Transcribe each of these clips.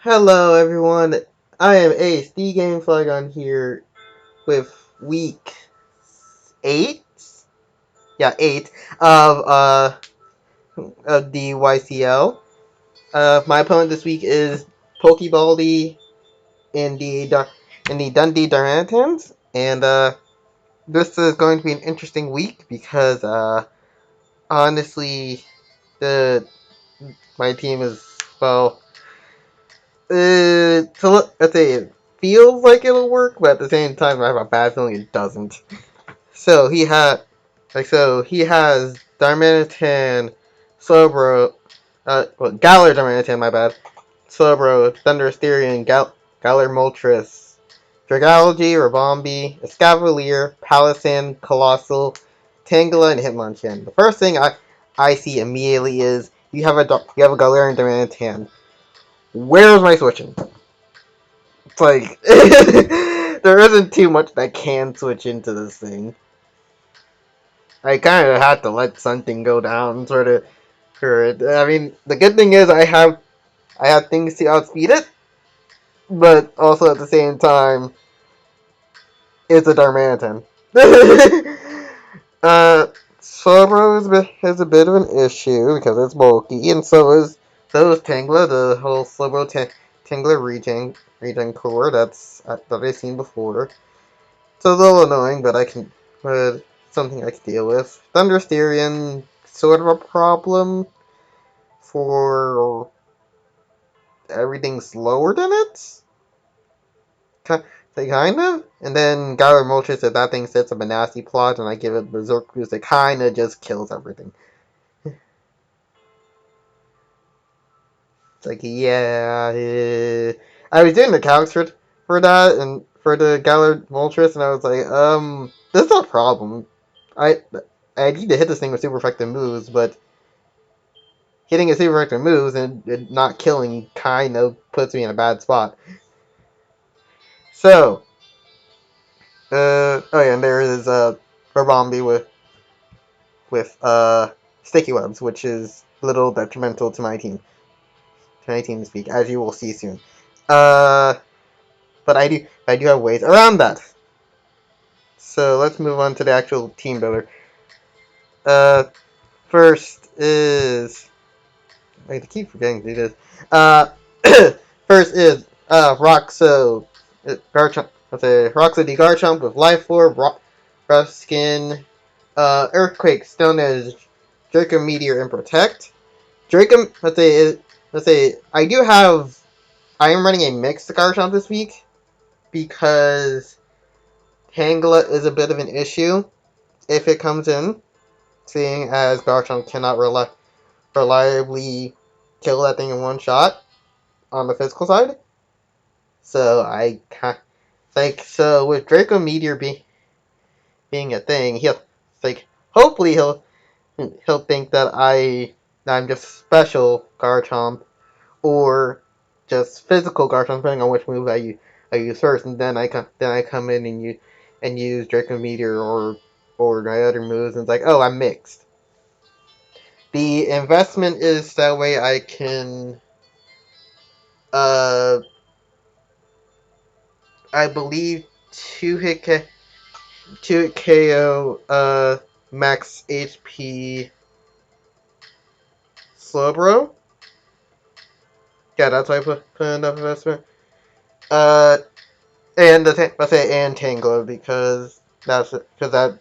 Hello everyone, I am Ace, the Game Flygon here with week 8? Yeah, 8 of the YCL. My opponent this week is Pokebaldi in the Dundee Darmanitans, and this is going to be an interesting week because honestly, the my team is, well, let's say it feels like it'll work, but at the same time, I have a bad feeling it doesn't. So he has Darmanitan, Slowbro, Galar Darmanitan, my bad, Slowbro, Thunderous Therian, Galar Moltres, Dragology, Rabombi, Escavalier, Palisand, Colossal, Tangela, and Hitmonchan. The first thing I see immediately is you have a Galarian Darmanitan. Where's my switching? It's like there isn't too much that can switch into this thing. I kind of had to let something go down, sort of. For it. I mean, the good thing is I have things to outspeed it, but also at the same time, it's a Darmanitan. Slowbro is a bit of an issue because it's bulky, and so is Tangela, the whole Slowbro Tangela regen core that I've seen before. It's a little annoying, but something I can deal with. Thundersterian, sort of a problem for everything slower than it. Kind of. And then Gyro Moltres, if that thing sets up a nasty plot and I give it Berserk Boost, it kind of just kills everything. It's like, yeah. I was doing the calcs for that, and for the Gyro Moltres, and I was like, this is a problem. I I need to hit this thing with super effective moves, but hitting a super effective moves and it not killing kind of puts me in a bad spot. So, oh yeah, and there is Rabombi with sticky webs, which is a little detrimental to my team speak, as you will see soon. Uh, but I do have ways around that. So let's move on to the actual team builder. Uh, first is I keep forgetting to do this. First is Roxo, Garchomp. Let's say Roxo the Garchomp with Life Orb, Rough Skin, Earthquake, Stone Edge, Draco Meteor, and Protect. Draco, let's say I am running a mixed Garchomp this week because Tangela is a bit of an issue if it comes in, seeing as Garchomp cannot reliably kill that thing in one shot on the physical side. So so with Draco Meteor being a thing, hopefully he'll think that I'm just special Garchomp or just physical Garchomp, depending on which move I use first, and then I come in and use Draco Meteor or my other moves, and it's like, oh, I'm mixed. The investment is that way I can I believe two hit KO max HP Slowbro. Yeah, that's why I put enough investment. Uh, and let's say and Tangler because because the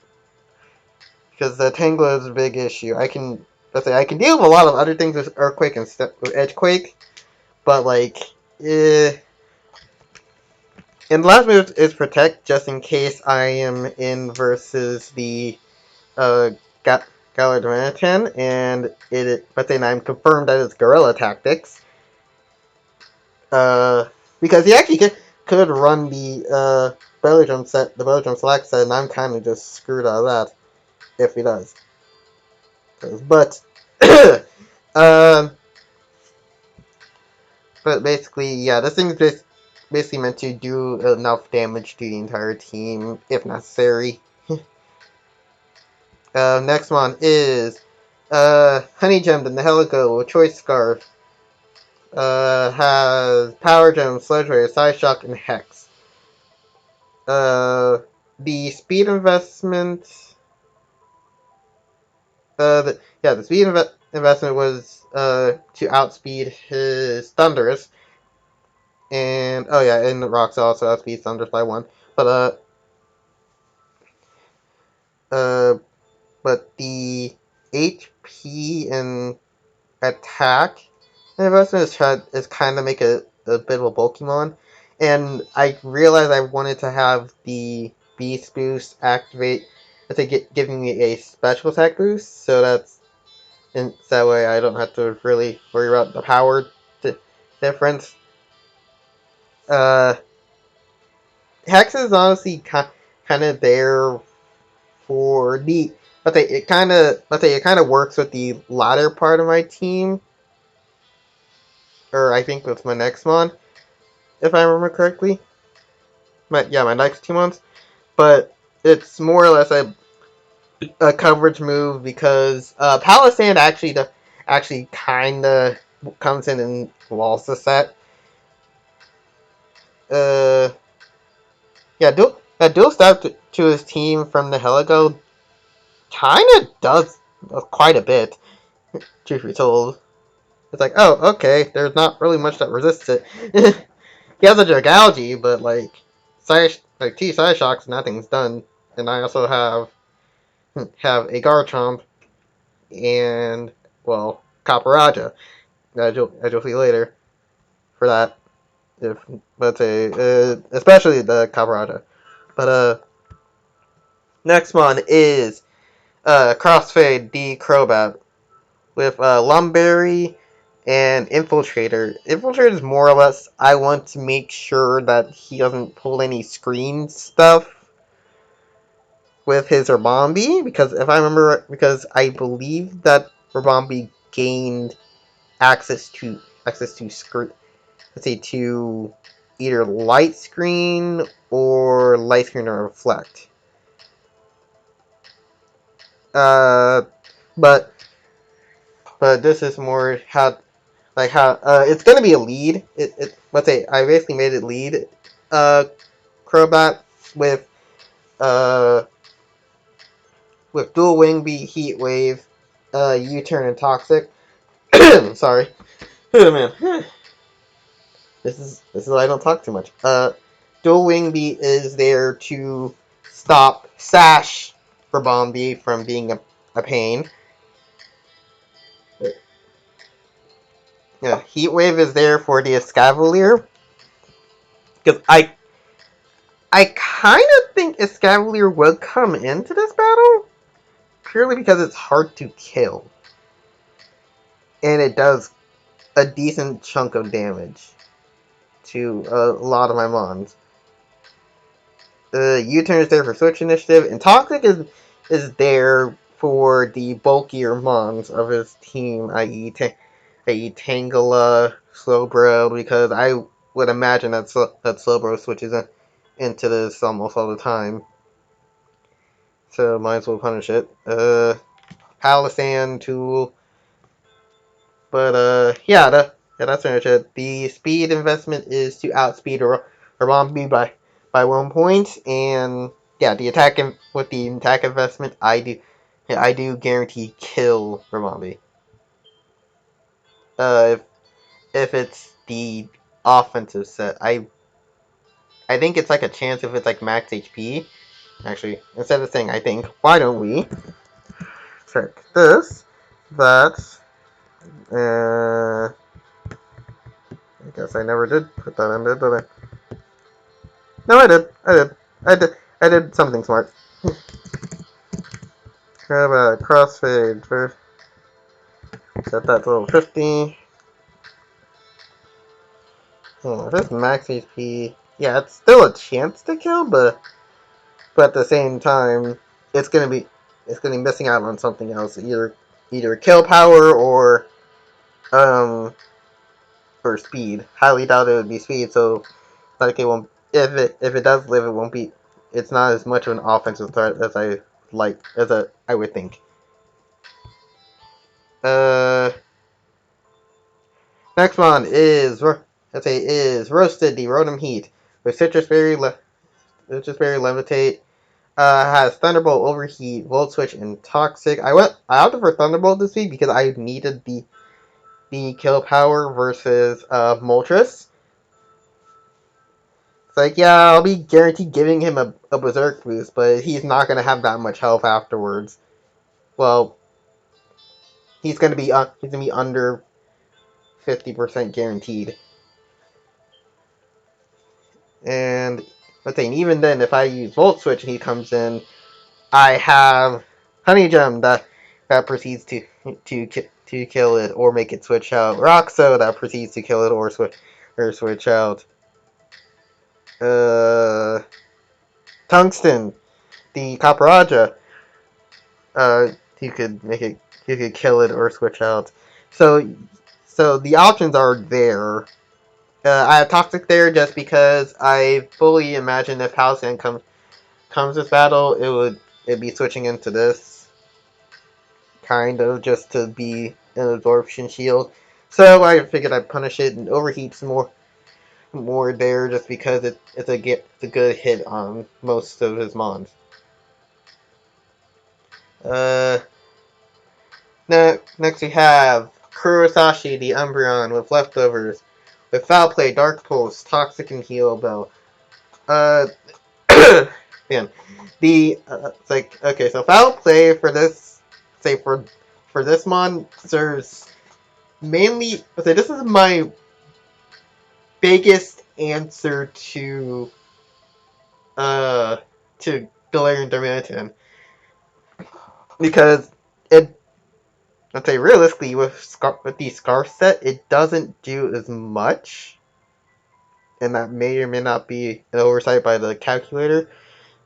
Tangler is a big issue. I can deal with a lot of other things with Earthquake and with Edgequake, but like, and the last move is Protect, just in case I am in versus the uh, Galar and but then I'm confirmed that it's Guerrilla Tactics. Because he actually could run the Belgium Select set, and I'm kind of just screwed out of that if he does. But, um, but basically, yeah, this thing's basically meant to do enough damage to the entire team if necessary. Next one is Honey Gem, the Nihilego, Choice Scarf, has Power Gem, Sludge Wave, Side Shock, and Hex. The speed investment. The speed investment was to outspeed his Thunders, and and Rocks also outspeeds Thunders by 1. But but the HP and attack investment is kind of make a bit of a Pokemon, and I realized I wanted to have the Beast Boost activate. Let's say giving me a special attack boost, so that way I don't have to really worry about the power difference. Uh, Hex is honestly kind of there for the. Let's say it kind of works with the latter part of my team, or I think with my next one, if I remember correctly. My next 2 months, but it's more or less a coverage move because Palisand actually kind of comes in and walls the set. Uh, dual step to his team from the Heligo kind of does quite a bit. Truth be told, it's like, oh, okay, there's not really much that resists it. He has a Dragalge, but T side shocks, nothing's done. And I also have a Garchomp and Caparaja. As you'll see later for that. If let's say especially the Caparaja. But next one is Crossfade D Crobat with Lumberry and Infiltrator. Infiltrator is more or less I want to make sure that he doesn't pull any screen stuff with his Rabombi, because if I remember, because I believe that Rabombi gained access to screen, let's say to either light screen or reflect. But this is more how it's gonna be a lead. Let's say I basically made it lead. Crobat with uh with dual wing beat, heat wave, U-turn and toxic. Sorry. Oh man. This is why I don't talk too much. Dual wing beat is there to stop Sash for Bombi from being a pain. Yeah, Heat Wave is there for the Escavalier. Because I kind of think Escavalier will come into this battle. Purely because it's hard to kill. And it does a decent chunk of damage to a lot of my mons. U-turn is there for switch initiative, and Toxic is there for the bulkier mons of his team, i.e. Tangela, Slowbro, because I would imagine that Slowbro switches into this almost all the time. So might as well punish it. Palisand tool. But that's pretty much it. The speed investment is to outspeed Rambi by 1 point, and the attack with the attack investment, I do guarantee kill Rambi. If it's the offensive set, I think it's like a chance if it's like max HP. Actually, instead of saying I think, why don't we check this? That I guess I never did put that in there, did I? No, I did something smart. Grab a crossfade for set that to level 50. If it's max HP, yeah, it's still a chance to kill, but at the same time, it's gonna be missing out on something else, either kill power um or speed. Highly doubt it would be speed, so like it won't. If it does live, it won't be. It's not as much of an offensive threat as I would think. Uh, Next one is Roasted the Rotom Heat with Citrus Berry Levitate. Has Thunderbolt, Overheat, Volt Switch, and Toxic. I opted for Thunderbolt this week because I needed the kill power versus Moltres. It's like, yeah, I'll be guaranteed giving him a Berserk boost, but he's not gonna have that much health afterwards. Well, he's gonna be under 50% guaranteed. And let's say, even then, if I use Volt Switch and he comes in, I have Honey Gem that proceeds to kill it or make it switch out. Roxo that proceeds to kill it or switch out. Tungsten, the Caparaja, you could kill it or switch out. So the options are there. I have Toxic there just because I fully imagine if Halcyon comes this battle, it'd be switching into this kind of just to be an absorption shield. So I figured I'd punish it, and Overheat's more there just because it's a good hit on most of his mons. Uh, Next we have Kurosashi the Umbreon with leftovers, with Foul Play, Dark Pulse, Toxic, and Heal Bell. Man, it's like, okay, so Foul Play for this, say for this mon serves mainly. Okay, this is my biggest answer uh to Galarian Darmanitan, because it, let's say, realistically, with the Scarf set, it doesn't do as much, and that may or may not be an oversight by the calculator.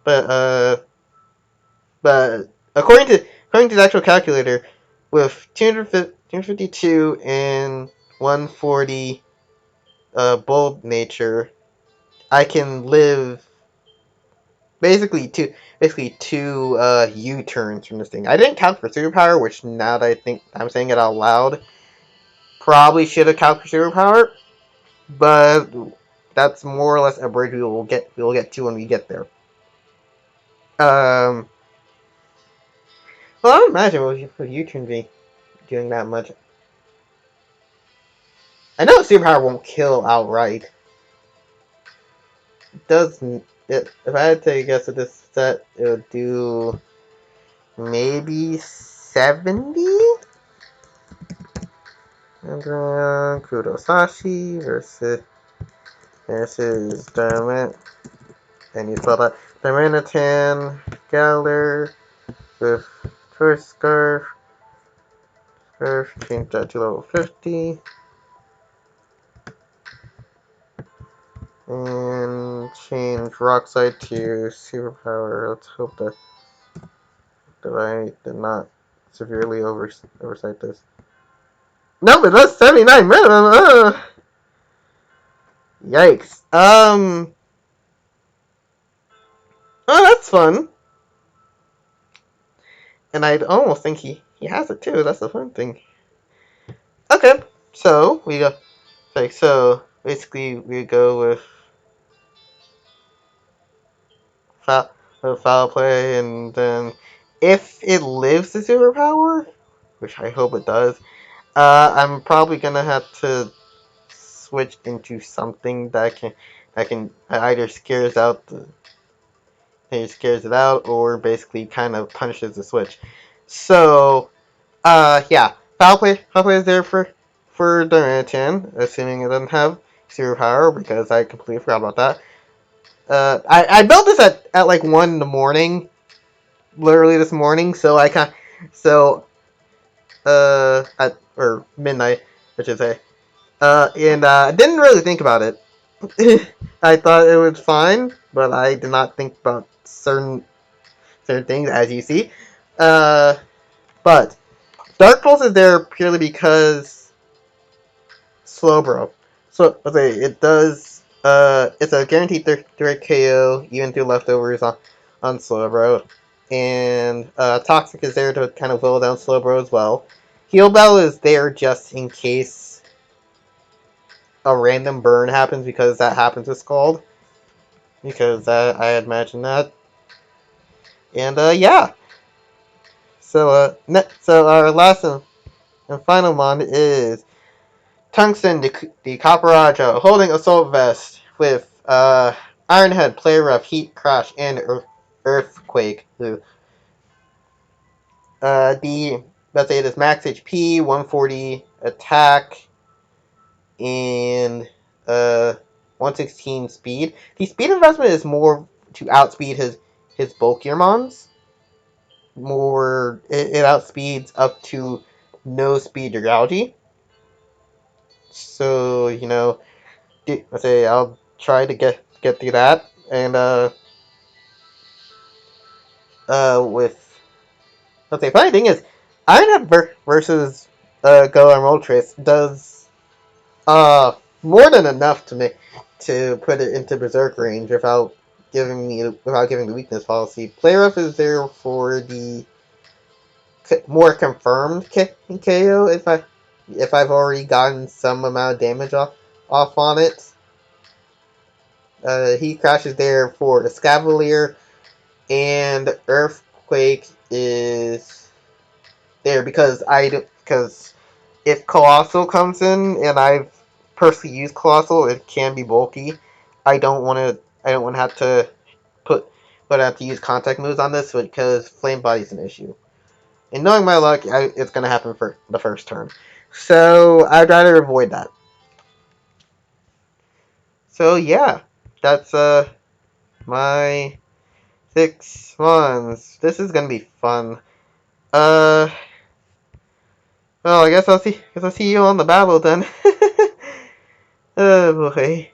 But according to the actual calculator, with 252 and 140 bold nature, I can live basically two U-turns from this thing. I didn't count for superpower, which now that I think I'm saying it out loud, probably should have counted for superpower, but that's more or less a bridge we will get to when we get there. Well, I don't imagine what U-turn be doing that much. I know superpower won't kill outright. It doesn't. If I had to take a guess at this set, it would do maybe 70? And Kurosashi versus Darman. And you saw that Darmanitan Galar with first Scarf. Change that to level 50. And change Rockside to Superpower. Let's hope that I did not severely oversight this. No, but that's 79 minimum. Yikes. Oh, that's fun. And I'd almost think he has it too. That's the fun thing. Okay, so we go. So basically we go with foul play, and then if it lives the superpower, which I hope it does, I'm probably gonna have to switch into something that either scares it out or basically kind of punishes the switch. So yeah, foul play is there for Darmanitan, assuming it doesn't have superpower, because I completely forgot about that. I built this at like 1 in the morning, literally this morning, so or midnight, I should say. And I didn't really think about it. I thought it was fine, but I did not think about certain things, as you see. But Dark Pulse is there purely because Slowbro. So okay, it does. It's a guaranteed direct KO even through leftovers on Slowbro, and Toxic is there to kind of whittle down Slowbro as well. Heal Bell is there just in case a random burn happens because that happens with Scald. Because I imagine that. And yeah. So our last and final mon is Tungsten the Copperaja, holding Assault Vest with Ironhead, Play Rough, Heat Crash, and Earthquake. Let's say it is max HP, 140 attack, and 116 speed. The speed investment is more to outspeed his bulkier mons. It outspeeds up to no speed Uralgy. So let's say I'll try to get through that, and with let's say funny thing is, Ironhead versus Galar Moltres does more than enough to put it into Berserk range without giving the weakness policy. Play Rough is there for the more confirmed KO if I've already gotten some amount of damage off on it. Heat Crash is there for the Scavalier, and Earthquake is there because if Colossal comes in and I've personally used Colossal, it can be bulky. I don't want to have to use contact moves on this because Flame Body is an issue. And knowing my luck, it's going to happen for the first turn. So I'd rather avoid that. So yeah, that's my 6 months. This is gonna be fun. Well, I guess I'll see you on the battle then. Oh boy.